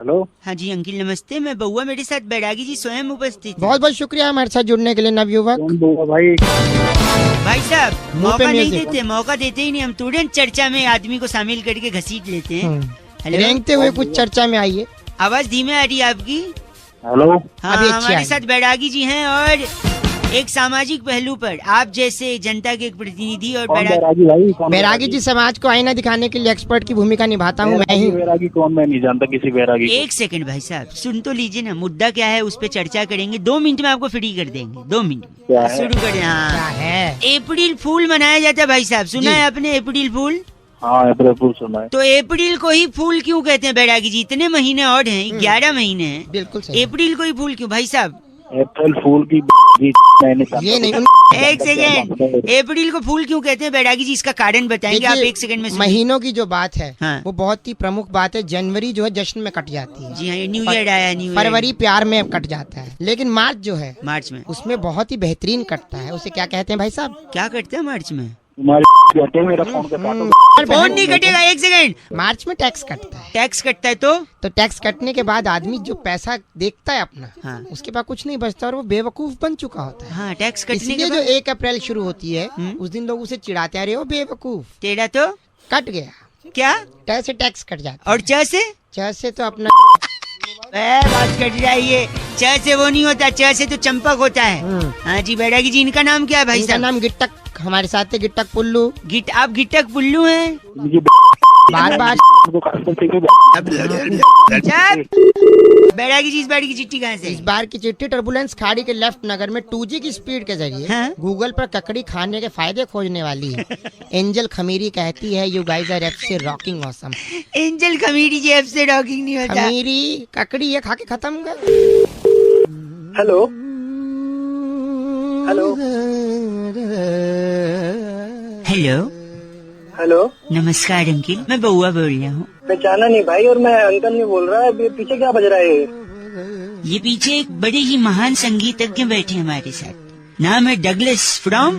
Hello. हाँ जी uncle नमस्ते, मैं बउआ, मेरे साथ बैरागी जी स्वयं उपस्थित हैं। बहुत बहुत शुक्रिया हमारे साथ जुड़ने के लिए नवयुवक। कौन बोला भाई? भाई साहब मुंह पे मौका नहीं म्यूजिक। देते, मौका देते ही नहीं, हम तुरंत चर्चा में आदमी को शामिल करके घसीट लेते हैं। हेलो, रेंगते हुए कुछ चर्चा में आइए। आवाज धीमे आ रही है आपकी। हेलो। हाँ अभी अच्छी हमारे आई। साथ बैरागी जी हैं और एक सामाजिक पहलू पर आप जैसे जनता के एक प्रतिनिधि और कौन बैरागी भाई? कौन बैरागी जी समाज को आईना दिखाने के लिए एक्सपर्ट की भूमिका निभाता हूँ मैं ही। बैरागी कौन? मैं नहीं जानता किसी बैरागी को। एक सेकंड भाई साहब सुन तो लीजिए ना, मुद्दा क्या है उस पर चर्चा करेंगे। 2 मिनट में आपको फ्री कर देंगे, 2 मिनट क्या में है? शुरू करें। क्या हाँ है? अप्रैल फूल मनाया जाता है भाई साहब, सुना जी। है आपने अप्रैल फूल? हाँ अप्रैल सुना है। तो अप्रैल को ही फूल क्यों कहते हैं बैरागी जी? इतने महीने और हैं, 11 महीने हैं, बिल्कुल सही। अप्रैल को ही फूल क्यों भाई साहब? अप्रैल फूल की मैंने ये नहीं एक सेकेंड, अप्रैल को फूल क्यों कहते हैं बैरागी जी? इसका कारण बताएंगे आप? देखिए, एक सेकंड में सुनिए। महीनों की जो बात है हाँ। वो बहुत ही प्रमुख बात है। जनवरी जो है जश्न में कट जाती है, जी हाँ, ये न्यू ईयर आया, न्यू ईयर। फरवरी प्यार में कट जाता है, लेकिन मार्च जो है मार्च में उसमें बहुत ही बेहतरीन कटता है। उसे क्या कहते हैं भाई साहब? क्या करते हैं मार्च में? तुम्हारे कहते हैं मेरा फोन का काटो। फोन नहीं कटेगा, एक सेकंड। मार्च में टैक्स कटता है। टैक्स कटता है तो टैक्स कटने के बाद आदमी जो पैसा देखता है अपना, हाँ। उसके पास कुछ नहीं बचता और वो बेवकूफ बन चुका होता है। हाँ टैक्स कटने इसलिए के जो बाद 1 अप्रैल शुरू होती है उस दिन लोग उसे चिढ़ाते हैं, अरे वो बेवकूफ तेरा तो कट गया। क्या? ट से टैक्स कट जाता और च से? है, च से तो अपना बात कट रही है। च से वो नहीं होता, च से तो चंपक होता है। हाँ जी बैरागी जी, इनका नाम क्या है भाई इनका साहब? नाम गिट्टक, हमारे साथ है गिट्टक पुल्लू। आप गिट्टक पुल्लू हैं? बार बार बैरागी जी, इस बार की चिट्ठी कहाँ से? इस बार की चिट्ठी टर्बुलेंस खाड़ी के लेफ्ट नगर में 2G की स्पीड के जरिए हाँ? गूगल पर ककड़ी खाने के फायदे खोजने वाली है। एंजल खमीरी कहती है you guys are absolutely rocking awesome. Angel Khamiri ji आपसे रॉकिंग नहीं होता। खमीरी ककड़ी ये खा के खत्म कर। Hello hello hello hello. नमस्कार अंकिल, मैं बउआ बोल रहा हूँ। पहचाना नहीं भाई, और मैं अंकल नहीं बोल रहा है। पीछे क्या बज रहा है ये पीछे एक बड़े ही महान संगीतज्ञ बैठे हैं हमारे साथ, नाम है डगलस फ्रॉम।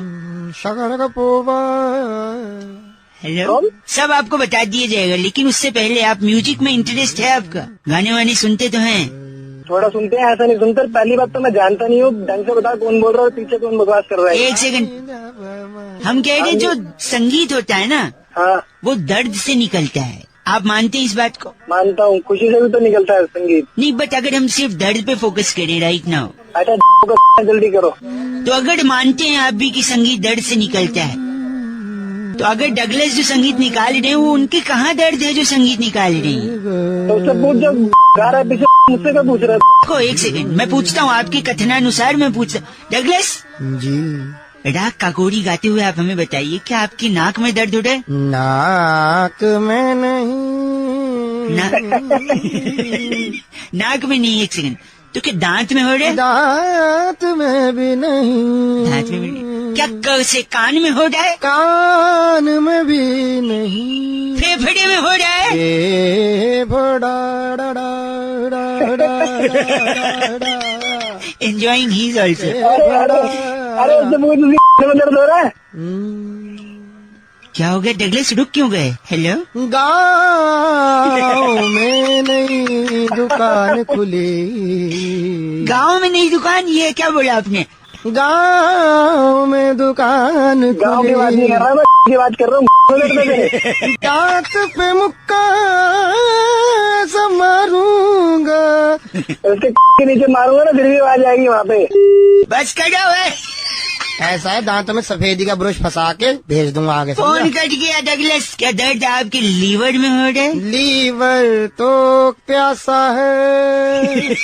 हेलो, कौन? सब आपको बता दिया जाएगा, लेकिन उससे पहले आप म्यूजिक में इंटरेस्ट है आपका? गाने वाने सुनते तो हैं? थोड़ा सुनते हैं, ऐसा नहीं सुनते। पहली बात तो मैं जानता नहीं हूँ, ढंग से बता कौन बोल रहा है और पीछे कौन बकवास कर रहा है। एक सेकंड, हम कह रहे हैं जो संगीत होता है ना हाँ वो दर्द से निकलता है, आप मानते हैं इस बात को? मानता हूँ, खुशी से भी तो निकलता है संगीत। नहीं, बट अगर हम सिर्फ दर्द पे फोकस करें राइट नाउ, अच्छा जल्दी करो। तो अगर मानते हैं आप भी कि संगीत दर्द से निकलता है, तो अगर डगलस जो संगीत निकाल रहे हैं वो उनके कहाँ दर्द है जो संगीत निकाल रहे हैं? तो उससे पूछ, जब गा रहा है पीछे, मुझसे क्या पूछ रहा है? देखो एक सेकंड, मैं पूछता हूँ आपके कथनानुसार, मैं पूछता हूँ डगलस जी राग काकोरी गाते हुए आप हमें बताइए, क्या आपकी नाक में दर्द हो रहा है? नाक में नहीं नाक में नहीं, एक सेकंड, तो क्या दांत में हो रहा है? दांत में भी नहीं, दांत में भी नहीं। क्या से कान में हो रहा है? कान में भी नहीं, फेफड़े में हो रहा है? ए बड़ा डा डा डा डा डा एंजॉइंग हीज ऑल्सो। अरे उससे पूछ, उसकी दर्द हो रहा है। क्या हो गया डगलस, रुक क्यों गए? हेलो, गाँव में नई दुकान खुली। गांव में नई दुकान, ये क्या बोला आपने? गाँव में दुकान गाँव की बात नहीं कर रहा, मैं की बात कर रहा हूँ। दांत पे मुक्का समारूंगा। उसके नीचे मारूंगा ना, फिर भी आवाज आएगी वहाँ पे। बस कटा हुआ है। ऐसा है, दांतों में सफेदी का ब्रश फंसा के भेज दूंगा आगे। फोन कट गया डगलस, क्या दर्द आपके लीवर में हो रहा है? लीवर तो प्यासा है।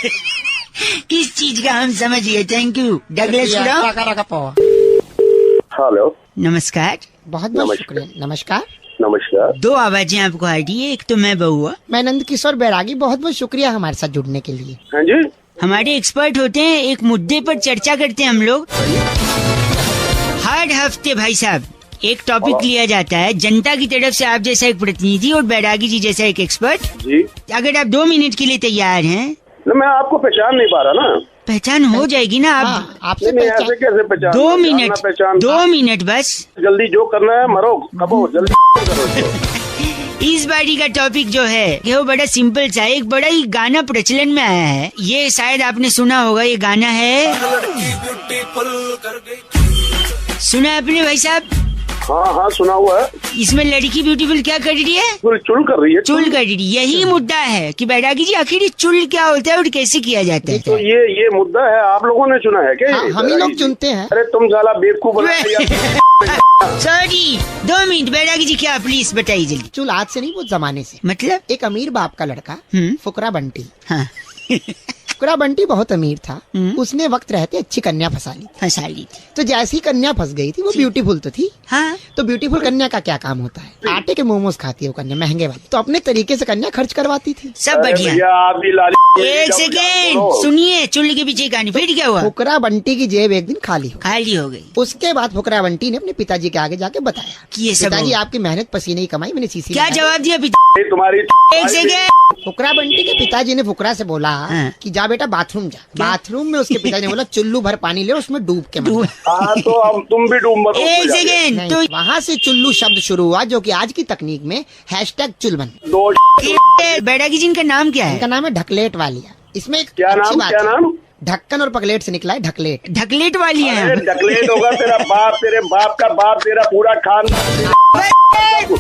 किस चीज का हम समझिए। Thank you Douglas from. Hello नमस्कार, बहुत बहुत शुक्रिया। नमस्कार। नमस्कार। 2 आवाजें आपको आ रही है, एक तो मैं बउआ। मैं नंद किशोर बैरागी, बहुत बहुत शुक्रिया हमारे साथ जुड़ने के लिए। हाँ जी। हमारे एक्सपर्ट होते हैं, एक मुद्दे पर चर्चा करते हैं हम लोग हर हफ्ते। भाई साहब एक टॉपिक लिया जाता है, जनता की तरफ से आप जैसा एक प्रतिनिधि और बैरागी जी जैसा एक एक्सपर्ट। जी अगर आप 2 मिनट के लिए तैयार हैं। मैं आपको पहचान नहीं पा रहा ना। पहचान हो जाएगी ना आप? हाँ, आपसे नहीं ऐसे कैसे पहचान? 2 मिनट, पहचान 2 मिनट बस। जल्दी जो करना है मरो, कबो जल्दी करो। इस बारी का टॉपिक जो है वो बड़ा सिंपल सा है। एक बड़ा ही गाना प्रचलन में आया है, ये शायद आपने सुना होगा। ये गाना है, सुना है आपने भाई साहब? हाँ हाँ सुना हुआ है। इसमें लड़की ब्यूटीफुल क्या कर रही है? चुल कर रही है। चुल कर रही है। यही मुद्दा है कि बैरागी जी आखिर ये चुल क्या होता है और कैसे किया जाता है? तो ये मुद्दा है, आप लोगों ने चुना है क्या? हाँ, हम ही लोग चुनते हैं। अरे तुम साला बेवकूफ बना। Sorry, 2 minute. बैरागी जी क्या, प्लीज बताइए जल्दी। चुल आज से नहीं, वो जमाने से। मतलब एक अमीर बाप का लड़का फुकरा बंटी। हाँ फुकरा बंटी बहुत अमीर था। उसने वक्त रहते अच्छी कन्या फंसा ली थी। तो जैसी कन्या फंस गई थी, वो ब्यूटीफुल तो थी। हाँ। तो ब्यूटीफुल कन्या का क्या काम होता है? आटे के मोमोज खाती है वो कन्या, महंगे वाली। तो अपने तरीके से कन्या खर्च करवाती थी। सब बढ़िया। आप भी लाली। एक सेकेंड सुनिए, चुल के पीछे कहानी। फिर क्या हुआ? फुकरा बंटी की जेब एक दिन खाली हो गई। उसके बाद फुकरा बंटी ने अपने पिताजी के आगे जाके बताया कि ये सब पिताजी आपकी मेहनत पसीने की कमाई मैंने सीसी। क्या जवाब दिया पिता? तुम्हारी एक सेकेंड। फुकरा बंटी के पिताजी ने फुकरा से बोला कि जा बेटा बाथरूम जा। बाथरूम में उसके पिताजी ने बोला चुल्लू भर पानी ले, उसमें डूब के मर। हाँ तो अब तुम भी डूब मरो। एक सेकेंड। तो वहाँ से चुल्लू शब्द शुरू हुआ, जो कि आज की तकनीक में #चुल बन। बैरागी जी का नाम क्या है? इनका नाम है ढकलेट वालिया। इसमें एक क्या अच्छी नाम? बात क्या है। नाम? ढक्कन और पगलेट से निकला है ढकलेट। ढकलेट वाली है। अरे ढकलेट होगा तेरा बाप, तेरे बाप का बाप, तेरा पूरा खानदान।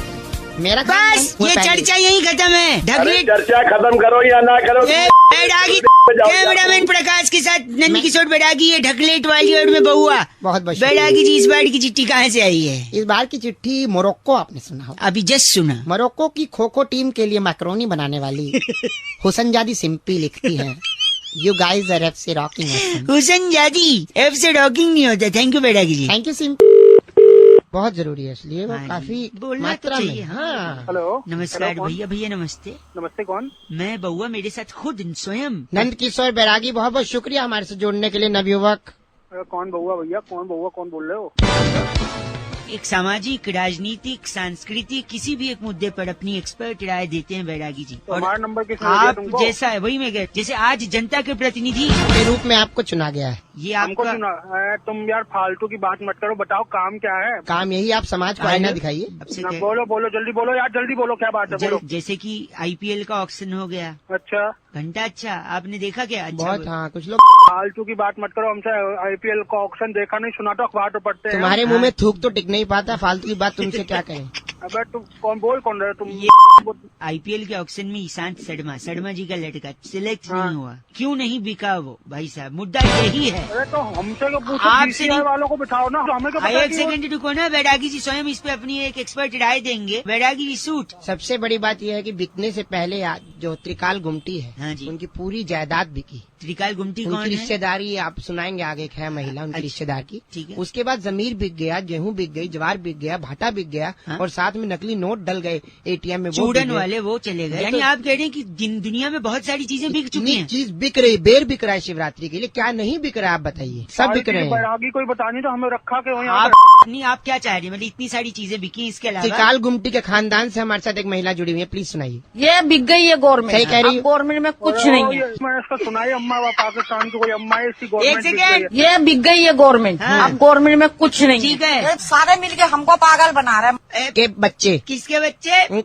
मेरा बस ये चर्चा यही खत्म है। अरे ढकलेट। चर्चा खत्म करो या ना करो। बैरागी कैमरामैन प्रकाश के साथ नंदी किशोर बैरागी है, ढकलेट वाली और मैं बहुआ। बहुत बैरागी जी, इस बार की चिट्ठी कहाँ से आई है? इस बार की चिट्ठी मोरक्को, आपने सुना हो? अभी जस्ट सुना। मोरक्को की खो खो टीम के लिए मैक्रोनी बनाने वाली हुसनजादी सिंपी लिखती है, you guys are FC rocking. हुसैन जादी एफ से रॉकिंग नहीं होता। Thank you Bairagi ji. Thank you Simpy, बहुत जरूरी है, इसलिए वो काफी बोलना तो मात्रा में। चाहिए। हाँ। हेलो नमस्कार भैया नमस्ते। नमस्ते, कौन? मैं बउआ, मेरे साथ खुद स्वयं नंद किशोर बैरागी, बहुत बहुत शुक्रिया हमारे से जोड़ने के लिए नवयुवक। कौन बउआ भैया? कौन बउआ? कौन बोल रहे हो? एक सामाजिक, राजनीतिक, सांस्कृतिक किसी भी एक मुद्दे पर अपनी एक्सपर्ट राय देते हैं बैरागी जी। तो और हमारा नंबर किसने दिया आप तुमको? जैसा है वही मैं कह, जैसे आज जनता के प्रतिनिधि के रूप में आपको चुना गया है। ये हमको आपका सुना। तुम यार फालतू की बात मत करो, बताओ काम क्या है? काम यही, आप समाज को आईना दिखाइए। अब से ना, कह- बोलो बोलो, जल्दी बोलो यार, जल्दी बोलो, क्या बात है? बोलो। जैसे कि IPL का ऑक्शन हो गया। अच्छा, घंटा अच्छा आपने देखा क्या? अच्छा बहुत, हाँ, कुछ लोग फालतू की बात मत करो हमसे। IPL का ऑक्शन देखा नहीं, सुना तो अखबार तो पढ़ते हैं। तुम्हारे मुंह में थूक तो टिक नहीं पाता, फालतू की बात तुमसे क्या करें। अबे तुम कौन बोल रहे हो तुम? ये IPL के ऑक्शन में ईशांत शर्मा जी का लड़का सिलेक्ट हाँ। नहीं हुआ। क्यों नहीं बिका वो? भाई साहब मुद्दा यही है। अरे तो हमसे क्यों पूछो? आपसे BCCI नहीं- वालों को बिठाओ ना, हमें क्या पता एक कि वो- सेकंड रुको ना, बैरागी जी स्वयं इस पे अपनी एक एक्सपर्ट राय देंगे। बैरागी जी सूट। सबसे बड़ी बात यह है कि बिकने से पहले जो त्रिकाल गुमटी है, हाँ जी। उनकी पूरी जायदाद बिकी। त्रिकाल गुमटी उनकी कौन है? रिश्तेदारी आप सुनाएंगे आगे, एक है महिला उनकी अच्छा, रिश्तेदार की। ठीक है। उसके बाद जमीर बिक गया, गेहूं बिक गई, ज्वार बिक गया, भाटा बिक गया, हाँ? और साथ में नकली नोट डल गए ATM में, वो चूड़न बिक गए। वाले वो चले गए। नहीं यानी तो- आप कह रहे हैं कि दुनिया में बहुत सारी चीजें बिक चुकी इतनी हैं। चीज बिक रही, बेर बिक रहा है शिवरात्रि के लिए, क्या नहीं बिक रहा है आप बताइए? सब बिक रहे हैं। बैरागी कोई बतानी तो हमें रखा क्यों यहाँ आप पर? नहीं, आप क्या चाह रहे हैं? मतलब इतनी सारी चीजें बिकी, इसके अलावा त्रिकाल गुमटी के खानदान से हमारे साथ एक महिला जुड़ी हुई है, प्लीज सुनाइए। ये बिक गई है गवर्नमेंट। सही कह रही है। गवर्नमेंट में कुछ नहीं है। मैंने इसका सुना है, अम्मा वा पाकिस्तान की कोई अम्मा है, इसकी एक गवर्नमेंट बिक गई है। सेकेंड। ये बिक गई है गवर्नमेंट। हाँ। अब गवर्नमेंट में कुछ नहीं ठीक है। ये सारे मिलके हमको पागल बना रहे हैं। के बच्चे किसके बच्चे?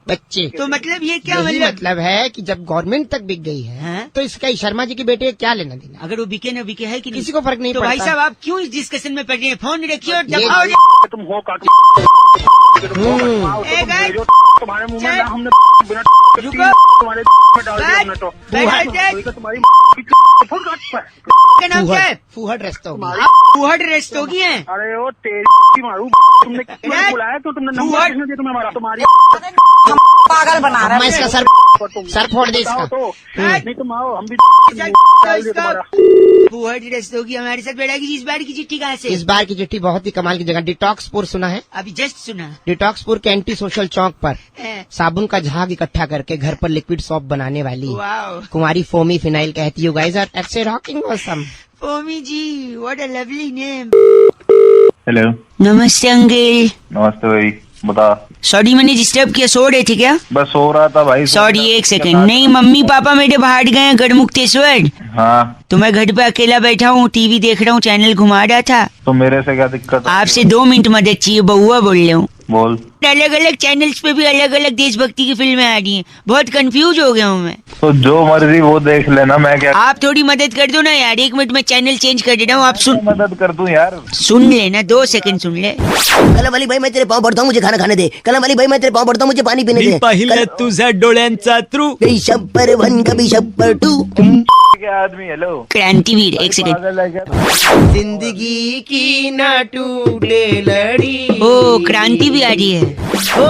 बच्चे तो मतलब ये क्या यही मतलब? मतलब है कि जब गवर्नमेंट तक बिक गई है, हाँ? तो इसका शर्मा जी की बेटे क्या लेना देना? अगर वो बिके न बिके है कि नहीं? किसी को फर्क नहीं तो पड़ता। भाई साहब आप क्यों इस डिस्कशन में पड़ रहे हैं? फोन रखिए और ये- दबाओ। तुम हो का एक है। तुम्हारे मुंह में चल। ना हमने बिना रुको। तुम्हारे में डाल दिया हमने तो। बैठ। तुम्हारी फुल काट पे। क्या नाम क्या है? फूहड़ रेस्तों आप फूहड़ रेस्तोगी हैं? अरे वो तेरी मारू, तुमने मैं- बुलाया तो तुमने नंबर फुहड़। किसने दिया तुम्हें हमारा? तुम्हारी हम पागल बना रहे मैं हैं। इसका सर फोड़ दे इसका। तो नहीं तुम आओ, हम भी इसका- डाल दिया इसका- तुम्हारा। फूहड़ रेस्तोगी हमारे साथ बैठा की। इस बार की चिट्ठी कहाँ से? इस बार की चिट्ठी बहुत ही कमाल की जगह, डिटॉक्सपुर सुना है? अभी जस्ट सुना। डिटॉक्सपुर के एंटी सोशल चौक पर है। साबुन का झाग इकट्ठा करके घर पर लिक्विड सोप बनाने वाली वाओ कुंवारी फोमी फिनाइल कहती, you guys are FC rocking awesome. Fomi ji, what a lovely name. Hello, नमस्ते अंकल। नमस्ते भाई, बता। सॉरी मैंने डिस्टर्ब किया, सो रहे थे क्या? बस सो रहा था भाई। सॉरी एक सेकंड। नहीं, मम्मी पापा मेरे बाहर गए हैं गढ़मुक्तेश्वर, हाँ, तो मैं घर पे अकेला बैठा हूँ, टीवी देख रहा हूँ, चैनल घुमा रहा था। तो मेरे से क्या दिक्कत है? आपसे 2 मिनट मदद चाहिए, बउआ बोल रहा हूँ। बोल। अलग अलग चैनल्स पे भी अलग अलग देशभक्ति की फिल्में आ रही हैं, बहुत कंफ्यूज हो गया हूँ मैं। तो जो मर्जी वो देख लेना, मैं क्या। आप थोड़ी मदद कर दो ना यार, 1 मिनट में चैनल चेंज कर दे रहा हूँ, आप मदद कर दूं यार। सुन लेना, 2 सेकंड सुन ले। कलम वाली भाई मैं तेरे पाँव पड़ता हूँ, मुझे खाना खाने दे। कलम वाली भाई मैं तेरे पाँव पड़ता हूँ, मुझे पानी पीने दे। पहिले तुझ्या डोळ्यांचा थ्रू कभी शब्बर 1 कभी शब्बर 2। क्या आदमी, हेलो क्रांतिवीर, 1 सेकंड। पागल है क्या? जिंदगी की ना टूटे लड़ी। ओ क्रांति भी आ रही है। हो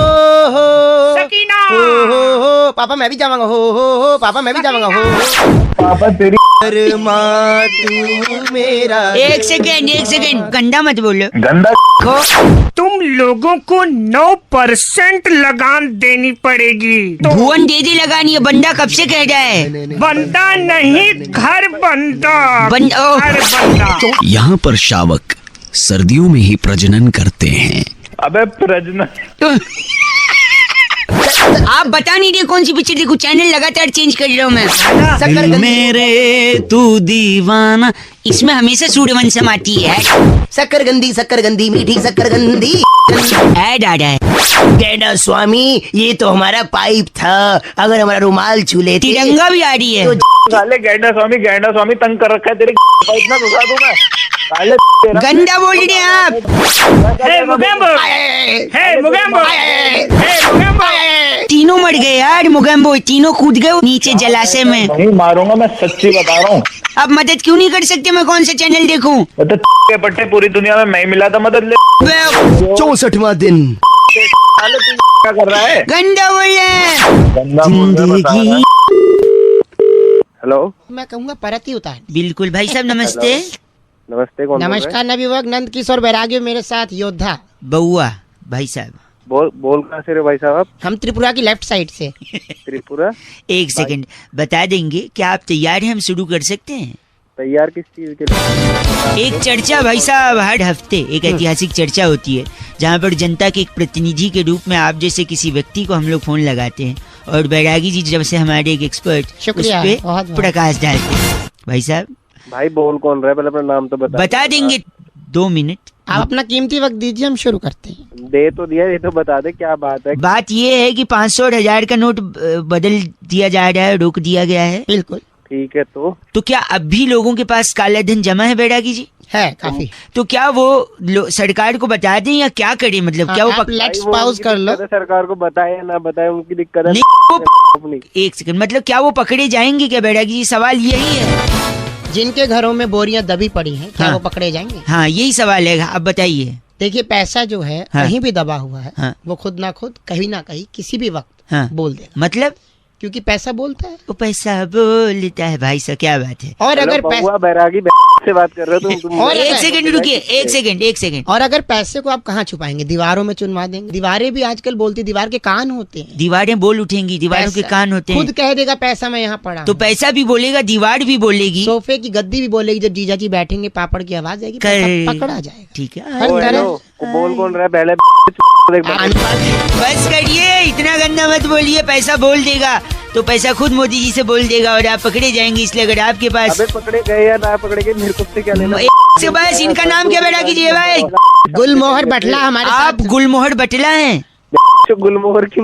हो पापा मैं भी जाऊंगा। हो पापा मैं भी जाऊंगा। हो पापा तेरी शर्मा तू मेरा। 1 सेकंड, गंदा मत बोलो। गंदा तुम लोगों को 9% लगान देनी पड़ेगी। भुवन दे दे लगानी है, बंदा कब से कह रहा है? बंदा नहीं, घर बंदा। घर बंदा। यहाँ पर शावक सर्दियों में ही प्रजनन करते हैं। अबे प्रजनन। आप बता नहीं रहे कौन सी पिक्चर देखूं, चैनल लगातार चेंज कर रहा हूँ मैं। दिल मेरे तू दीवाना, इसमें हमेशा सूर्यवंशम आती है। शक्कर गंदी मीठी शक्कर गंदी। ऐड आ रहा है। गैंडा स्वामी ये तो हमारा पाइप था, अगर हमारा रुमाल छू लेते। तिरंगा भी आ रही है। साले गैंडा स्वामी तंग कर रखा है तेरे। इतना घुसा दूं मैं। साले गंदा बोल रहे हैं आप। हे मुगेम्बो, हे मुगेम्बो, हे मुगेम्बो। तीनों मर गए यार, मुगेम्बो तीनों कूद गए नीचे जलाशय में। नहीं मारूंगा, मैं सच्ची बता रहा हूँ। अब मदद क्यों नहीं कर सकते? मैं कौन सा चैनल देखूं? तो के पट्टे पूरी दुनिया में मैं ही मिला था, मदद ले। 64वां दिन। साले तू क्या कर रहा है? गंदा बोल रहे हैं। गंदा बोल रहा है, बता रहा है। हेलो, मैं कहूँगा परत ही उतार। बिल्कुल भाई साहब, नमस्ते। नमस्ते, कौन बोल रहा है? नमस्कार नवयुवक नंद किशोर बैरागी, मेरे साथ योद्धा। बउआ भाई साहब। बोल कहाँ से रे भाई साहब? हम त्रिपुरा की लेफ्ट साइड से। त्रिपुरा? 1 सेकंड, बता देंगे। क्या आप तैयार हैं? हम शुरू कर सकते हैं। तैयार किस चीज के लिए? एक चर्चा भाई साहब, हर हफ्ते एक ऐतिहासिक चर्चा होती है जहाँ पर जनता के एक प्रतिनिधि के रूप में आप जैसे किसी व्यक्ति को हम लोग फोन लगाते हैं और बैरागी जी जब से हमारे एक एक्सपर्ट उस शुक्रिया, पे बहुत। प्रकाश डालते हैं। भाई साहब भाई बोल कौन रहा है? पहले अपना नाम तो बता देंगे। 2 मिनट आप अपना कीमती वक्त दीजिए, हम शुरू करते हैं। दे तो दिया, ये तो बता दे क्या बात है। बात ये है कि 500 और 1000 का नोट बदल दिया जा रहा है, रोक दिया गया है। बिल्कुल ठीक है, तो क्या अब भी लोगों के पास काला धन जमा है बैरागी जी? है काफी। तो क्या वो सरकार को बता दें या क्या करें? मतलब क्या वो लेट्स पॉज कर लो। सरकार को बताए या ना बताए, उनकी दिक्कत है। नहीं, 1 सेकंड, मतलब क्या वो पकड़े जाएंगे क्या बैरागी जी? सवाल यही है। जिनके घरों में बोरियां दबी पड़ी हैं, क्या हाँ। वो पकड़े जाएंगे? हाँ, यही सवाल है, आप बताइए। देखिए पैसा जो है हाँ। कहीं भी दबा हुआ है, हाँ। वो खुद ना खुद कहीं ना कहीं किसी भी वक्त हाँ। बोल देगा, मतलब क्योंकि पैसा बोलता है। वो पैसा बोलता है भाई साहब, क्या बात है। और अगर पैसा बैरागी से बात कर रहे हो तुम। और 1 सेकंड रुकिए, 1 सेकंड। और अगर पैसे को आप कहाँ छुपाएंगे? दीवारों में चुनवा देंगे। दीवारें भी आजकल बोलती, दीवार के कान होते हैं। दीवारें बोल उठेंगी, दीवारों के पैसा- कान होते खुद हैं। कह देगा पैसा मैं यहाँ पड़ा तो हूँ। पैसा भी बोलेगा, दीवार भी बोलेगी। सोफे की गद्दी भी बोलेगी, जब जीजा जी बैठेंगे पापड़ की आवाज आएगी, पैसा पकड़ा जाएगा। ठीक है, हर तरह बोल कौन रहा है? पहले बस करिए, इतना गंदा मत बोलिए। पैसा बोल देगा तो पैसा खुद मोदी जी से बोल देगा और आप पकड़े जाएंगे। इसलिए अगर आपके पास अबे पकड़े गए या ना पकड़े गए, मेरे को उससे क्या लेना? से बस, इनका नाम क्या बैरागी जी है भाई? गुलमोहर बटला हमारे आप साथ। गुलमोहर बटला हैं? गुलमोहर की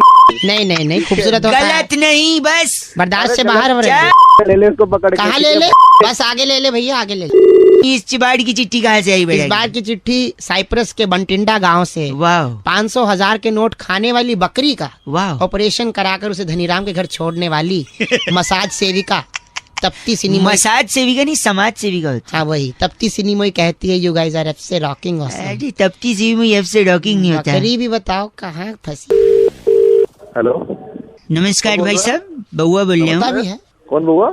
नहीं खूबसूरत होता है। गलत नहीं, बस बर्दाश्त से बाहर हो रहे क्या? हैं। ले ले उसको पकड़ के। कहाँ ले ले? बस आगे ले ले भैया, आगे ले ले। इस चिबाड़ की चिट्ठी कहाँ से आई इस बैरागी? बार की चिट्ठी साइप्रस के बंटिंडा गांव से। वाह 500,000 के नोट खाने वाली बकरी का वाह। ऑपरेशन कराकर उसे धनीराम के घर छोड़ने वाली मसाज सेविका तप्ती सिनेमा। मसाज सेविका नहीं, समाज सेविका होती हाँ वही तप्ती सिनेमा कहती है, यू गाइस आर एफ से रॉकिंग है। अरे तप्ती सी एफ से डॉकिंग नहीं होता है। बकरी भी बताओ कहाँ फंसी। हेलो, नमस्कार भाई साहब, बउआ बोल रहा होता हूँ। भी है। कौन बुआ?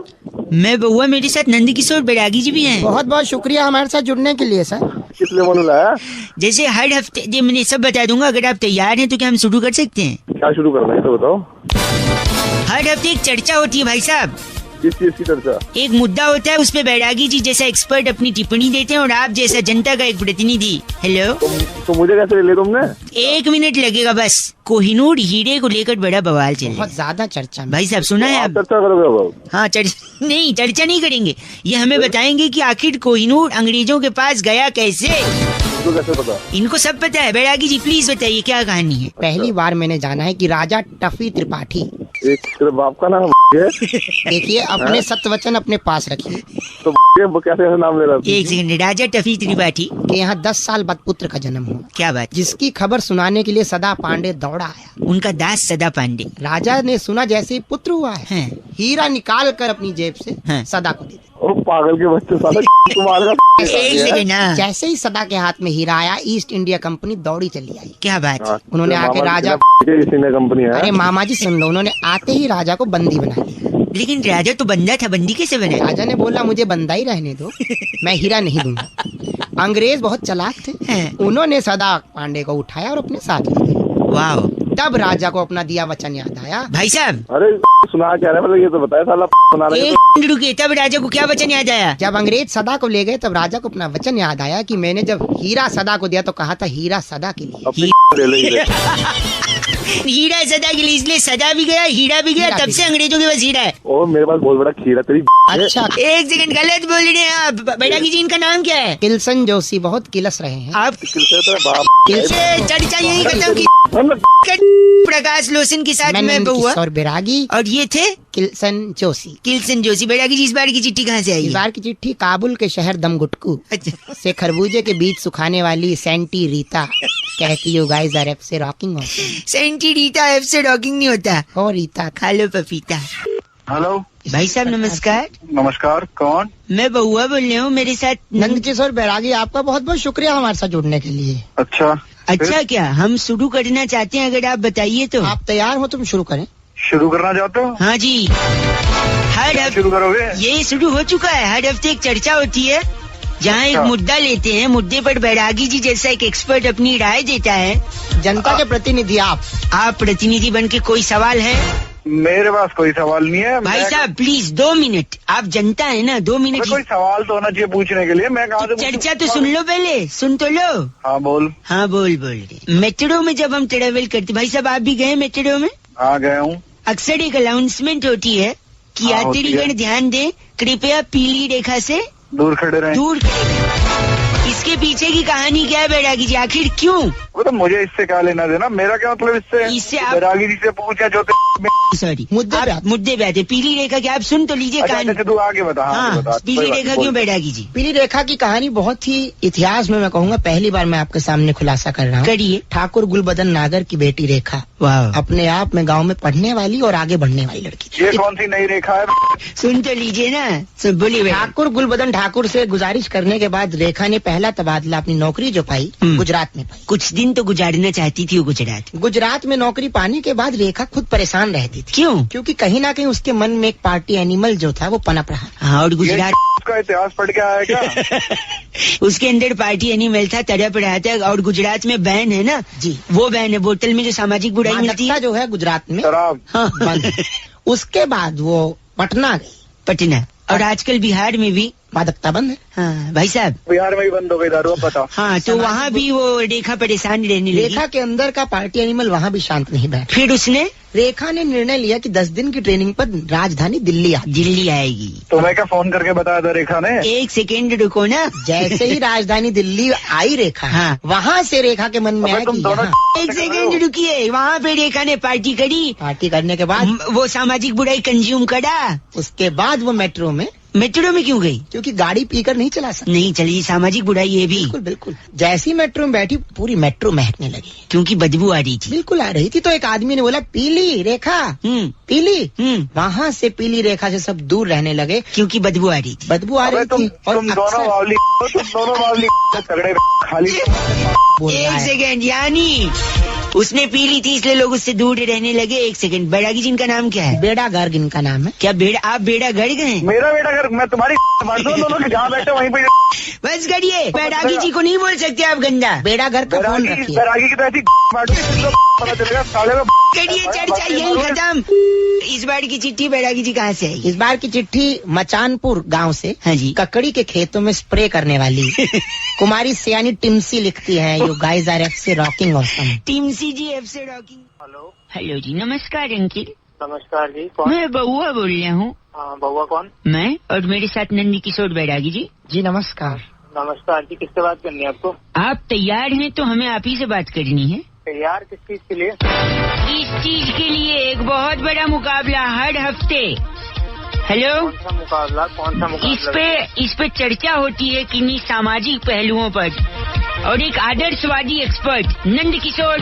मैं बउआ, मेरे साथ नंद किशोर बैरागी जी भी हैं। बहुत बहुत शुक्रिया हमारे साथ जुड़ने के लिए सर। किस लिए मनु लाया? जैसे हर हफ्ते जी मैंने सब बता दूंगा, अगर आप तैयार हैं तो क्या हम शुरू कर सकते हैं? क्या शुरू करना है तो बताओ। हर हफ्ते एक चर्चा होती है भाई साहब, किस चीज की चर्चा? एक मुद्दा होता है, उस पे बैरागी जी जैसा एक्सपर्ट अपनी टिप्पणी देते हैं और आप जैसा जनता का एक प्रतिनिधि। हेलो, तो मुझे कैसे ले लिया तुमने? 1 मिनट लगेगा बस। कोहिनूर हीरे को लेकर बड़ा बवाल चल रहा बहुत है ज्यादा चर्चा में। भाई साहब, सुना है आप आप? चर्चा करोगे अब? हाँ, चर्चा नहीं करेंगे। ये हमें बताएंगे कि आखिर कोहिनूर अंग्रेजों के पास गया कैसे। आपको कैसे पता? इनको सब पता है। बैरागी जी प्लीज बताइए क्या कहानी है। पहली बार मैंने जाना है कि राजा टफी त्रिपाठी, एक तेरे बाप का नाम है? देखिए अपने सत्वचन अपने पास रखिए। तो वो कैसे ऐसा नाम ले रहा है? एक सेकंड, राजा टफी त्रिपाठी कि यहाँ 10 साल बाद पुत्र का जन्म हुआ, क्या बात। जिसकी खबर सुनाने के लिए सदा पांडे दौड़ा आया। उनका दास सदा पांडे। राजा ने सुना जैसे ही पुत्र हुआ है, हाँ। हीरा निकाल कर अपनी जेब से हाँ। सदा को दे दिया। ओ पागल के बच्चे साला तुम्हारा एक सेकंड ना, जैसे ही सदा के हाथ में हीरा आया, ईस्ट इंडिया कंपनी दौड़ी चली आई। क्या बात। उन्होंने आके राजा, इसी ने कंपनी है। अरे मामा जी सुन लो, उन्होंने आते ही राजा को बंदी बना लिया। लेकिन राजा तो बंदा था, बंदी कैसे बना। राजा ने बोला मुझे बंदा ही रहने दो, मैं हीरा नहीं दूंगा। अंग्रेज बहुत चालाक थे, हाँ। उन्होंने सदा पांडे को उठाया और अपने साथ ले गए। वाह। तब राजा को अपना दिया वचन याद आया। भाई साहब अरे सुना क्या रहा है, मतलब ये तो बताया साला सुना रहा है। एक मिनट रुकिए, तब राजा को क्या वचन याद आया। जब अंग्रेज सदा को ले गए तब राजा को अपना वचन याद आया कि मैंने जब हीरा सदा को दिया तो कहा था हीरा सदा के लिए। अपनी ले ले इधर। हीरा सदा के लिए, इसलिए सदा भी गया हीरा भी गया, हीरा तब भी से अंग्रेजों के पास हीरा है। ओ मेरे पास बहुत बड़ा खीरा तेरी। अच्छा, एक सेकंड, गलत बोल रहे हैं आप। बैरागी जी इनका नाम क्या है। किल्सन जोशी बहुत किलस रहे हैं। आप बाप चर्चा यही खत्म की। प्रकाश लोसन के साथ मैं बहुआ और बैरागी, और ये थे किल्सन जोशी। किल्सन जोशी। बैरागी जी इस बार की चिट्ठी कहाँ से आई इस है? बार की चिट्ठी काबुल के शहर दमगुटकू अच्छा। से खरबूजे के बीज सुखाने वाली सेंटी रीता कहती यू गाइस आर से रॉकिंग सेंटी रीता एफ से रॉकिंग नहीं होता। हो रीता खा लो पपीता। हेलो भाई साहब नमस्कार। नमस्कार, कौन? मैं बहुआ बोल रहा हूँ, मेरे साथ नंदकिशोर बैरागी, आपका बहुत बहुत शुक्रिया हमारे साथ जुड़ने के लिए। अच्छा अच्छा, क्या हम शुरू करना चाहते हैं, अगर आप बताइए तो। आप तैयार हो तुम शुरू करें। शुरू करना चाहते हो? हाँ जी। हर हफ्ते शुरू करोगे? ये शुरू हो चुका है। हर हफ्ते एक चर्चा होती है जहाँ एक मुद्दा लेते हैं, मुद्दे पर बैरागी जी जैसा एक एक्सपर्ट अपनी राय देता है। जनता के प्रतिनिधि आप प्रतिनिधि बन के, कोई सवाल है? मेरे पास कोई सवाल नहीं है। भाई साहब प्लीज 2 मिनट, आप जनता है ना, 2 मिनट। कोई सवाल तो होना चाहिए पूछने के लिए। मैं कहाँ से चर्चा तो सुन लो, पहले सुन तो लो। हाँ बोल। हाँ बोल रहे। मेट्रो में जब हम ट्रेवल करते, भाई साहब आप भी गए मेट्रो में? हाँ गया हूँ। अक्सर एक अनाउंसमेंट होती है कि हाँ, होती यात्रीगण है। ध्यान दें, कृपया पीली रेखा से दूर खड़े रहे। दूर खड़े। इसके पीछे की कहानी क्या है बैरागी जी, आखिर क्यों? वो तो मुझे इससे क्या लेना देना, मेरा क्या मतलब इससे? इससे आप- बैरागी जी से पूछा जो सॉरी, मुद्दे पे आप मुद्दे पे आते। पीली रेखा क्या, आप सुन तो लीजिए अच्छा, कहानी। अच्छा, तू आगे बता। हाँ, आगे बता। पीली कोई बात रेखा नहीं, क्यों बोल। बैरागी जी? पीली रेखा की कहानी बहुत ही इतिहास में मैं कहूँगा पहली बार मैं आपके सामने खुलासा कर रहा हूँ। करिए। ठाकुर गुलबदन नागर की बेटी रेखा वाह, अपने आप में गांव में पढ़ने वाली और आगे बढ़ने वाली लड़की थी। ये कौन सी नई रेखा है? सुन तो लीजिए ना, सुन बोलिए बैरागी। ठाकुर गुलबदन ठाकुर से गुजारिश करने के बाद रेखा ने पहला तबादला अपनी नौकरी जो पाई गुजरात में पाई। कुछ दिन तो गुजारना चाहती थी वो गुजरात। गुजरात में नौकरी पाने के बाद रेखा खुद परेशान रहती थी। क्यों? क्योंकि कहीं ना कहीं उसके मन में एक पार्टी एनिमल जो था वो पनप रहा। हाँ, और गुजरात उसका इतिहास पढ़ के आया क्या? उसके अंदर पार्टी एनिमल था, तड़प रहा था। और गुजरात में बैन है ना जी, वो बैन है, बोतल में जो सामाजिक बुराई मिलती मादकता है। जो है गुजरात में शराब। हाँ, बंद है। उसके बाद वो पटना गई, पटना। और आजकल बिहार में भी मादकता बंद है। हाँ भाई साहब। बिहार में भी बंद हो गई दारू, अब बताओ। हाँ, तो वहाँ भी वो रेखा परेशान रहने लगी। रेखा के अंदर का पार्टी एनिमल वहाँ भी शांत नहीं बैठा। फिर उसने रेखा ने निर्णय लिया कि 10 दिन की ट्रेनिंग पर राजधानी दिल्ली आ। दिल्ली आएगी। तो मैं क्या फोन करके बताया था रेखा ने? एक सेकेंड रुको ना। जैसे ही राजधानी दिल्ली आई रेखा, हाँ। वहाँ से रेखा के मन में अबे आया तुम कि दोनों यहाँ एक सेकेंड रुकिए। वहाँ पे रेखा ने पार्टी करी, पार्टी करने के बाद वो सामाजिक बुराई कंज्यूम करा। उसके बाद वो मेट्रो में, मेट्रो में क्यों गई? क्योंकि गाड़ी पीकर नहीं चला सकती। नहीं चली, सामाजिक बुराई ये भी। बिल्कुल बिल्कुल। जैसी ही मेट्रो में बैठी पूरी मेट्रो महकने लगी, क्योंकि बदबू आ रही थी। बिल्कुल आ रही थी। तो एक आदमी ने बोला पीली रेखा, पीली। वहाँ से पीली रेखा से सब दूर रहने लगे क्योंकि बदबू आ रही थी। बदबू आ रही तुम थी। और दोनों बावली हो, तुम दोनों बावली झगड़े खाली बोल रहा एक है। सेकेंड, यानी उसने पी ली थी इसलिए लोग उससे दूर रहने लगे। एक सेकंड, बैरागी जी इनका नाम क्या है? बेड़ा गर्ग इनका नाम है। क्या बेड़ा, आप बेड़ा गड़ गए? मेरा बेटा अगर मैं तुम्हारी बांट दूं, दोनों के जहाँ बैठे वहीं पे बस करिए, बैरागी जी को नहीं बोल सकते आप गंदा। बेड़ा गर्ग का फोन रखिए। बैरागी की तो ऐसी बांटू कि पता चलेगा साले में। करिए चर्चा यही खत्म। इस बार की चिट्ठी बैरागी जी कहाँ से आई? इस बार की चिट्ठी मचानपुर गांव से। हाँ जी। ककड़ी के खेतों में स्प्रे करने वाली कुमारी सियानी टिम्सी लिखती है, यू गाइस आर एफ से रॉकिंग ऑसम। टिम्सी जी एफ से रॉकिंग। हेलो। हेलो जी, नमस्कार अंकिल। नमस्कार जी, कौन? मैं बउआ बोल रहा हूँ। हाँ, बउआ कौन? मैं और मेरे साथ नंदी किशोर बैरागी जी। जी नमस्कार। नमस्कार जी, किससे बात करनी है आपको? आप तैयार हैं तो हमें आप ही से बात करनी है। तैयार किस चीज के लिए? इस चीज के लिए एक बहुत बड़ा मुकाबला हर हफ्ते। हेलो, कौन सा मुकाबला? इस पे चर्चा होती है किन्हीं सामाजिक पहलुओं पर, और एक आदर्शवादी एक्सपर्ट नंद किशोर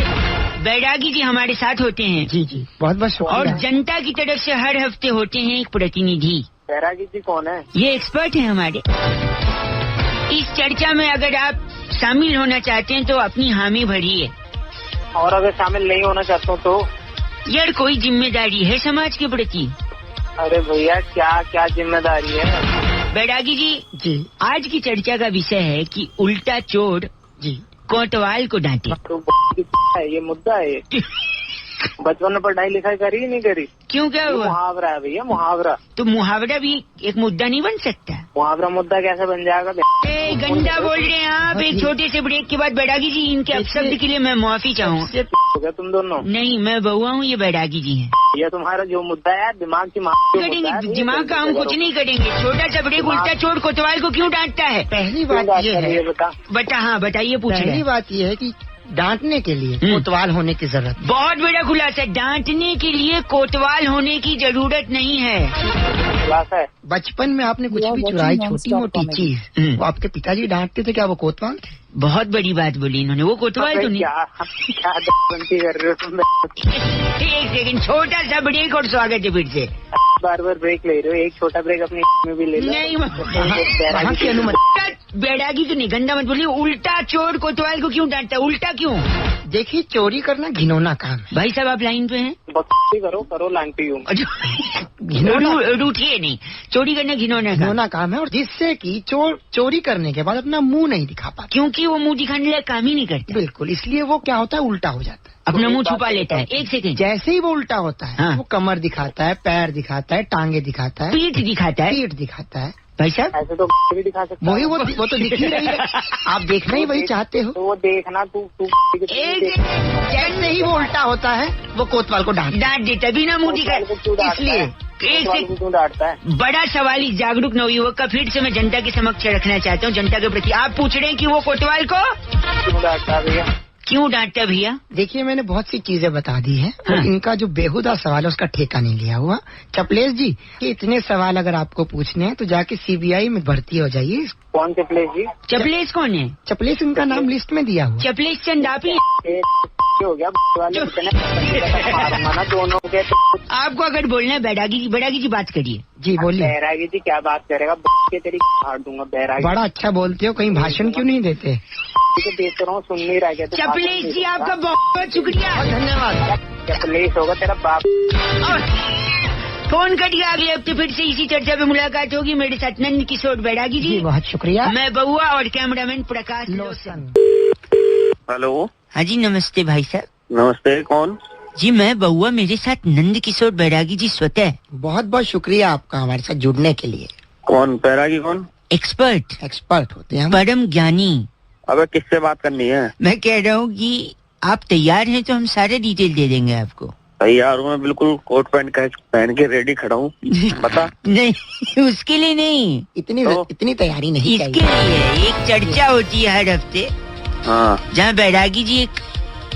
बैरागी जी हमारे साथ होते हैं। जी जी, बहुत बहुत शुक्रिया। और जनता की तरफ से हर हफ्ते होते हैं एक प्रतिनिधि। बैरागी जी कौन है? ये एक्सपर्ट है हमारे। इस चर्चा में अगर आप शामिल होना चाहते हैं तो अपनी हामी भरिए, और अगर शामिल नहीं होना चाहता हूँ तो? यार कोई जिम्मेदारी है समाज के प्रति। अरे भैया, क्या क्या जिम्मेदारी है? बैरागी जी, आज की चर्चा का विषय है कि उल्टा चोर जी कोतवाल को डांटे। तो ये मुद्दा है। बचपन में पढ़ाई लिखाई करी नहीं करी? क्यों, क्या हुआ? मुहावरा है भैया, मुहावरा। तो मुहावरा भी एक मुद्दा नहीं बन सकता? मुहावरा मुद्दा कैसे बन जाएगा? गंदा बोल रहे हैं आप। एक छोटे से ब्रेक के बाद बैरागी जी, इनके अपशब्द के लिए मैं माफी चाहूँगा। हो गया तुम दोनों? नहीं, मैं बउआ हूँ, ये बैरागी जी हैं। ये तुम्हारा जो मुद्दा है दिमाग की करेंगे दिमाग का हम कुछ नहीं करेंगे। छोटा सा ब्रेक। उल्टा चोर कोतवाल को क्यों डांटता है? पहली बात ये है, बता। हाँ बताइए, पूछिए। पहली बात ये है कि डांटने के लिए कोतवाल होने की जरूरत। बहुत बड़ा खुलासा। डांटने के लिए कोतवाल होने की जरूरत नहीं है। बचपन में आपने कुछ भी चुराई छोटी मोटी चीज, वो आपके पिताजी डांटते थे, क्या वो कोतवाल थे? बहुत बड़ी बात बोली इन्होंने। वो कोतवाल तो नहीं। क्या कर रहे हो तुम? एक सेकंड, छोटा सा ब्रेक और स्वागत है फिर से। बार बार ब्रेक ले रहे हो, एक छोटा ब्रेक अपने में भी ले लो। नहीं, कहाँ की अनुमति? बैरागी तो नहीं, गंदा मत बोलिए। उल्टा चोर कोतवाल को क्यों डांटता है? उल्टा क्यों? देखिए, चोरी करना घिनौना काम है। भाई साहब आप लाइन पे हैं? करो लाइन पे हूँ। रूठिए नहीं, चोरी करना घिनौना काम है, और जिससे कि चोर चोरी करने के बाद अपना मुंह नहीं दिखा पाता, क्योंकि वो मुंह दिखाने लायक काम ही नहीं करता। बिल्कुल, इसलिए वो क्या होता है, उल्टा हो जाता है, अपना मुंह छुपा लेता है। एक सेकंड, जैसे ही वो उल्टा होता है, हाँ। वो कमर दिखाता है, पैर दिखाता है, टांगे दिखाता है, पीठ दिखाता है। भाई साहब ऐसे तो भी दिखा सकते। वही वो तो दिख ही रही है। आप देखना ही वही चाहते हो। तो वो देखना तू जैसे ही वो उल्टा होता है, वो कोतवाल को डांट देता, बिना मुंह दिखाए। इसलिए क्यों डांटता है? बड़ा सवाल इस जागरूक नवयुवक का फिर से मैं जनता के समक्ष रखना चाहता हूँ। जनता के प्रति आप पूछ रहे हैं कि वो कोतवाल को क्यों डांटता है भैया? क्यों डांटता भैया? देखिए, मैंने बहुत सी चीजें बता दी है, हाँ। और इनका जो बेहुदा सवाल है उसका ठेका नहीं लिया हुआ। चपलेश जी, कि इतने सवाल अगर आपको पूछने हैं तो जाके CBI में भर्ती हो जाइए। कौन चपलेश जी? चपलेश कौन है? चपलेश उनका नाम लिस्ट में दिया हुआ। चपलेश चंद आप ही हो गया वाले ना दोनों के। आपको अगर बोलना है बैरागी जी बात करिए। जी बोलिए। बैरागी जी क्या बात करेगा? के तेरी फाड़ दूंगा बैरागी। बड़ा अच्छा बोलते हो, कहीं भाषण क्यों नहीं देते? देख रहा हूँ, सुन नहीं रहा। चपलेश जी आपका बहुत शुक्रिया, धन्यवाद। चपलेश होगा तेरा बाप। फोन कट गया। अगले हफ्ते फिर से इसी चर्चा पे मुलाकात होगी। मेरे साथ नंद किशोर बैरागी जी। बहुत शुक्रिया। मैं बउआ और कैमरामैन प्रकाश लोसन। हेलो। हाँ जी, नमस्ते भाई साहब। नमस्ते, कौन? जी मैं बउआ, मेरे साथ नंद किशोर बैरागी जी स्वतः। बहुत बहुत शुक्रिया आपका हमारे साथ जुड़ने के लिए। कौन बैरागी? कौन? एक्सपर्ट होते हैं, परम ज्ञानी। अबे किससे बात करनी है? मैं कह रहा हूँ कि आप तैयार हैं तो हम सारे डिटेल दे देंगे आपको। तैयार हूँ मैं, बिल्कुल कोट पैंट पहन के रेडी खड़ा हूँ। बता। नहीं, उसके लिए नहीं, इतनी तैयारी नहीं इसके लिए एक चर्चा होती है हर हफ्ते, हाँ, जहाँ बैरागी जी एक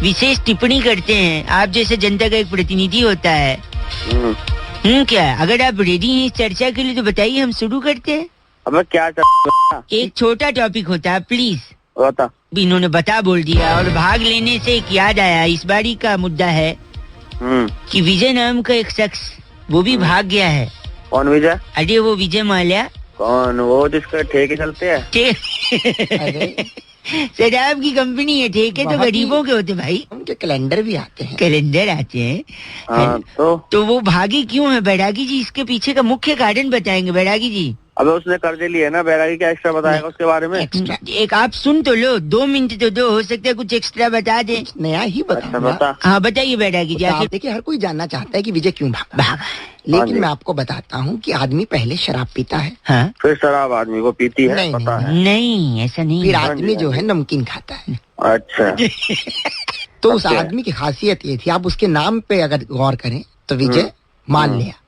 विशेष टिप्पणी करते हैं। आप जैसे जनता का एक प्रतिनिधि होता है। क्या अगर आप रेडी हैं इस चर्चा के लिए तो बताइए, हम शुरू करते हैं। अब क्या एक छोटा टॉपिक होता है, प्लीज बता। इन्होंने बता बोल दिया। और भाग लेने से एक याद आया, इस बारी का मुद्दा है कि विजय नाम का एक शख्स वो भी भाग गया है। कौन विजय? अरे वो विजय माल्या। कौन? वो जिसका ठेके चलते हैं? शराब की कंपनी है, ठेके तो गरीबों के होते भाई। उनके कैलेंडर भी आते हैं। कैलेंडर आते हैं। हाँ, तो वो भागी क्यों है बैरागी जी? इसके पीछे का मुख्य कारण बताएंगे बैरागी जी। अबे उसने कर्जे लिए ना, बैरागी क्या एक्स्ट्रा बताएगा उसके बारे में? एक आप सुन तो लो, 2 मिनट तो दो, हो सकता है कुछ एक्स्ट्रा बता दे। नया ही बता। हाँ बताइए बैरागी जी। देखिए, हर कोई जानना चाहता है कि विजय क्यों भागा, लेकिन मैं आपको बताता हूँ कि आदमी पहले शराब पीता है। हाँ? फिर शराब आदमी को पीती है? पता है? नहीं, ऐसा नहीं। फिर आदमी जो है नमकीन खाता है। अच्छा। तो उस आदमी की खासियत ये थी, आप उसके नाम पे अगर गौर करें तो विजय माल्या।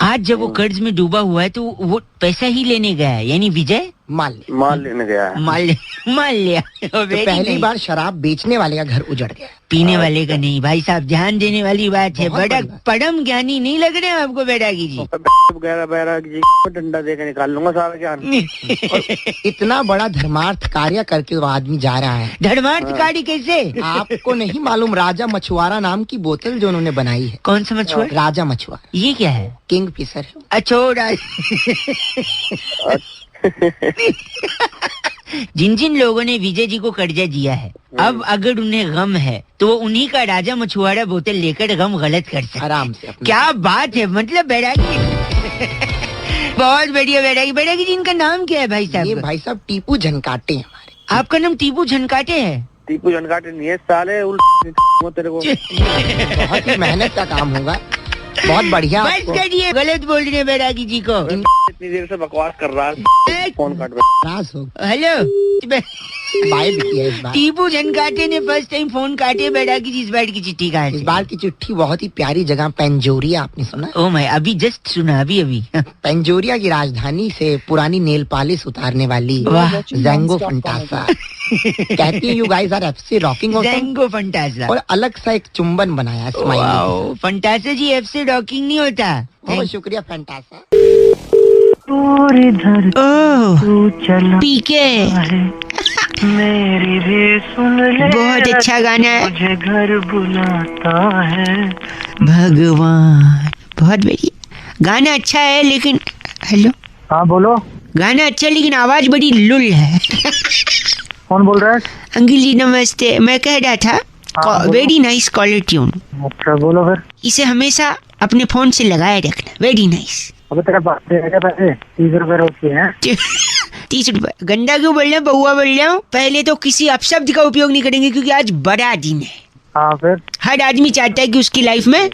आज जब वो कर्ज में डूबा हुआ है तो वो पैसा ही लेने गया है, यानी विजय माल लेने गया है। माल लिया। तो पहली बार शराब बेचने वाले का घर उजड़ गया, पीने वाले का नहीं। भाई साहब ध्यान देने वाली बात है। बड़ा परम ज्ञानी नहीं लग रहे हैं आपको बैरागी जी? बैरागी जी डंडा देकर निकाल लूंगा सारा ज्ञान। इतना बड़ा धर्मार्थ कार्य करके वो आदमी जा रहा है। धर्मार्थ कार्य कैसे? आपको नहीं मालूम? राजा मछुआरा नाम की बोतल जो उन्होंने बनाई है। कौन सा मछुआरा? राजा मछुआरा। ये क्या है? Kingfisher. अच्छा जिन जिन लोगों ने विजय जी को कर्जा दिया है, अब अगर उन्हें गम है तो वो उन्हीं का राजा मछुआरा बोतल लेकर गम गलत कर सकते आराम से। क्या बात है, मतलब बैरागी बहुत बढ़िया। बैरागी जी इनका नाम क्या है भाई साहब? ये भाई साहब टीपू झनकाटे हमारे। आपका नाम टीपू झनकाटे है? टीपू झनकाटे नहीं है साले, तेरे को बहुत ही मेहनत का काम होगा, बहुत बढ़िया। बस करिए, गलत बोल रहे हैं बैरागी जी को। इतनी देर से बकवास कर रहा है, फोन काट। हेलो बाय भी किया इस बार। टीपू झनकाटे ने फर्स्ट टाइम फोन काटे बैरागी जी। इस बार की चिट्ठी कहाँ से? इस बार की चिट्ठी बहुत ही प्यारी जगह पेंजोरिया, आपने सुना? ओ मैं अभी जस्ट सुना, अभी पेंजोरिया की राजधानी से पुरानी नेल पॉलिश उतारने वाली ज़ैंगो फंटासा कहती है you guys are FC rocking. Zango Fantasa. और अलग सा एक चुंबन बनाया smiley. Fantasa ji FC rocking नहीं होता। बहुत शुक्रिया फंटासा। पीके मेरी भी सुन ले, बहुत अच्छा गाना है। मुझे घर बुलाता है भगवान। बहुत बढ़िया गाना, अच्छा है लेकिन। हेलो हाँ बोलो। गाना अच्छा लेकिन आवाज बड़ी लुल है। कौन बोल रहा है? अंकिल जी नमस्ते। मैं कह रहा था वेरी नाइस कॉलर ट्यून। अच्छा बोलो फिर। इसे हमेशा अपने फोन से लगाए रखना, वेरी नाइस। अबे तेरा बात है पैसे 30 रुपए रोज के हैं। 30 रुपए? गंदा क्यों बोल रहे हैं, बहुआ बोल रहे हो? पहले तो किसी अपशब्द का उपयोग नहीं करेंगे क्योंकि आज बड़ा दिन है। हाँ फिर? हर आदमी चाहता है कि उसकी लाइफ में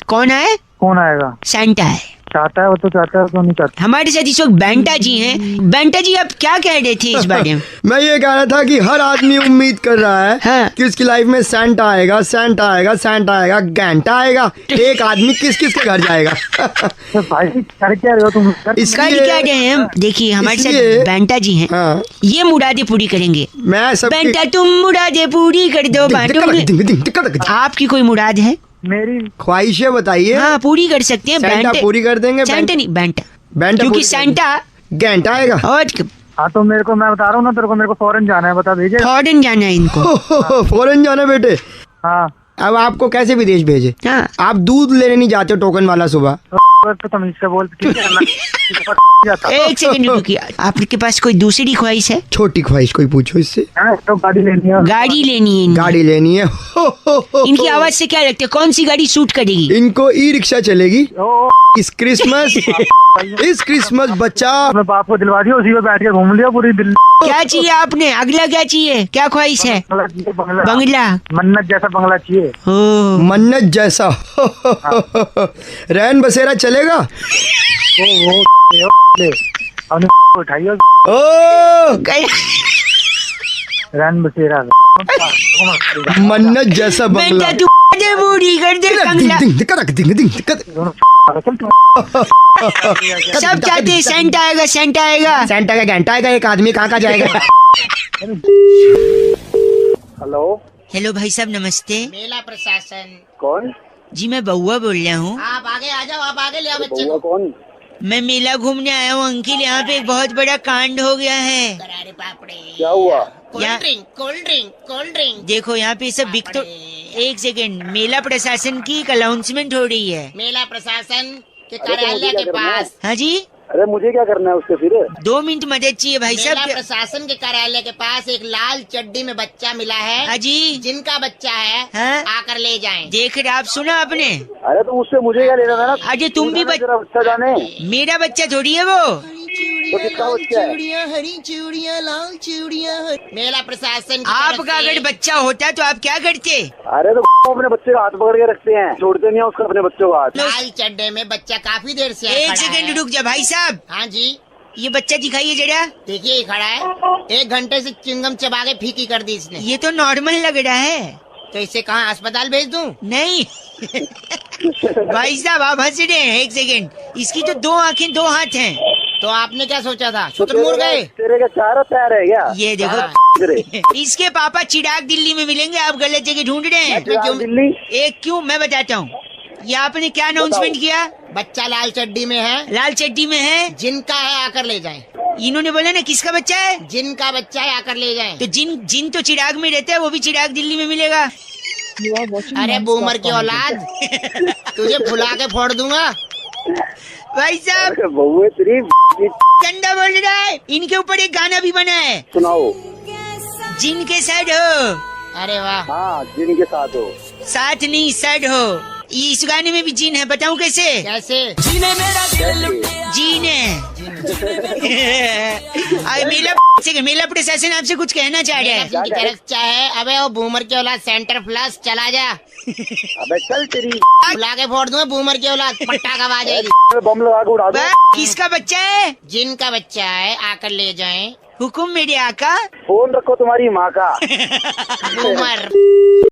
कौन आए? कौन आएगा? सैंटा है। चाहता है वो तो चाहता है, तो नहीं चाहता। हमारे साथ इस वक्त बैंटा जी हैं। बैंटा जी आप क्या कह रहे थे इस बारे में? मैं ये कह रहा था कि हर आदमी उम्मीद कर रहा है हाँ। कि उसकी लाइफ में सैंटा आएगा, सैंटा आएगा, सैंटा आएगा, घंटा आएगा। एक आदमी किस किस के घर जाएगा? तो भाई कर क्या रहे हो तुम? कर क्या रहे हैं? देखिए हमारे साथ बैंटा जी हैं। हाँ। ये मुरादे पूरी करेंगे। मैं सब बैंटा तुम मुरादे पूरी कर दो। आपकी कोई मुराद है? मेरी ख्वाहिशें बताइए। हाँ पूरी कर सकते हैं। सैंटा पूरी कर देंगे। सैंटा नहीं, बैंटा। बैंटा क्योंकि सैंटा घंटा आएगा। और हाँ तो मेरे को, मैं बता रहा हूँ ना तेरे को, मेरे को फॉरेन जाना है, बता दीजिए। फॉरेन जाना है इनको। फॉरेन जाना बेटे? हाँ। अब आपको कैसे विदेश भेजे? हाँ। आप दूध लेने नहीं जाते टोकन वाला सुबह? तो तमीज से बोल। एक सेकंड रुकिए, आपके पास कोई दूसरी ख्वाहिश है? छोटी ख्वाहिश कोई पूछो इससे। तो गाड़ी लेनी है। गाड़ी लेनी है। गाड़ी लेनी है। इनकी आवाज से क्या लगता है कौन सी गाड़ी सूट करेगी? इनको ई रिक्शा चलेगी इस क्रिसमस। इस क्रिसमस बच्चा मैं बाप को दिलवा दिया, उसी में बैठ के घूम लिया पूरी दिल्ली। क्या चाहिए आपने? अगला क्या चाहिए? क्या ख्वाहिश है? बंगला। मन्नत जैसा बंगला चाहिए। मन्नत जैसा। रैन बसेरा चलेगा? उठाइए रैन बसेरा। मन्नत जैसा बंगला। पूरी कर दे बंगला। सब चाहते हैं सेंटा आएगा, सेंटा आएगा। सेंटा का घंटा आएगा, एक आदमी कहाँ जाएगा? हेलो हेलो भाई साहब नमस्ते। मेला प्रशासन। कौन? जी मैं बउआ बोल रहा हूँ। आप आगे आ जाओ, आप आगे ले आओ बच्चे को। कौन? मैं मेला घूमने आया हूँ अंकिल। यहाँ पे एक बहुत बड़ा कांड हो गया है। अरे पापड़े। क्या हुआ? Cold drink. देखो यहाँ पे सब बिक तो। एक सेकेंड, मेला प्रशासन की एक अनाउंसमेंट हो रही है। मेला प्रशासन के कार्यालय के पास। हाँ जी। अरे मुझे क्या करना है उससे? फिर 2 मिनट मदद चाहिए भाई मेला साहब। प्रशासन के कार्यालय के पास एक लाल चड्डी में बच्चा मिला है। हाँ जी। जिनका बच्चा है हाँ? आकर ले जाएं। देख रहे आप, सुना आपने? अरे तो उससे मुझे क्या लेना था ना? अजय तुम भी बच्चा जाने। मेरा बच्चा थोड़ी है वो। तो किसका बच्चा है? हरी चूड़ियाँ लाल चूड़ियाँ। मेला प्रशासन की आपका तरफ से- अगर बच्चा होता तो आप क्या करते? अरे तो अपने बच्चे का हाथ पकड़ के रखते हैं, छोड़ते नहीं है उसका अपने बच्चों का हाथ। लाल चड्डे में बच्चा काफी देर से एक खड़ा सेकंड है। रुक जा भाई साहब। हाँ जी ये बच्चा दिखाइए जरा। देखिए ये खड़ा है, 1 घंटे से चिंगम चबा के फीकी कर दी इसने। ये तो नॉर्मल लग रहा है। तो इसे कहाँ अस्पताल भेज दूं? नहीं भाई साहब आप हंस रहे हैं, एक सेकंड। इसकी तो 2 आंखें 2 हाथ हैं। तो आपने क्या सोचा था, शुतुरमुर्ग गए? तेरे के चारों पैर है क्या? ये देखो इसके पापा चिराग दिल्ली में मिलेंगे, आप गलत जगह ढूंढ रहे हैं। क्यों दिल्ली? एक क्यों, मैं बताता हूँ। ये आपने क्या अनाउंसमेंट किया? बच्चा लाल चड्डी में है, लाल चड्डी में है, जिनका है आकर ले जाएं। इन्होंने बोला ना किसका बच्चा है? जिनका बच्चा है आकर ले जाएं। तो जिन तो चिराग में रहता है, वो भी चिराग दिल्ली में मिलेगा। अरे बूमर की औलाद, तुझे फुला के फोड़ दूंगा। भाई साहब बहुए तेरी ठंडा बोल रहा है। इनके ऊपर एक गाना भी बना है, सुनाओ। जिन के साथ हो। अरे वाह। हाँ, जिनके साथ हो। साथ नहीं साथ हो। इस गाने में भी जिन है, बताऊं कैसे? कैसे? जीन है। मेला प्रशासन आपसे कुछ कहना चाह रहा है। की तरफ चाहे, अबे वो बूमर की औलाद सेंटर प्लस चला जा। अबे चल तेरी बुला के फोड़ दूंगा बूमर की औलाद, पट्टा कब आ जाएगी। बम लगा के उड़ा दो। किसका बच्चा है? जिनका बच्चा है आकर ले जाएं। हुकुम मेरे आका। फोन रखो तुम्हारी माँ का। बूमर।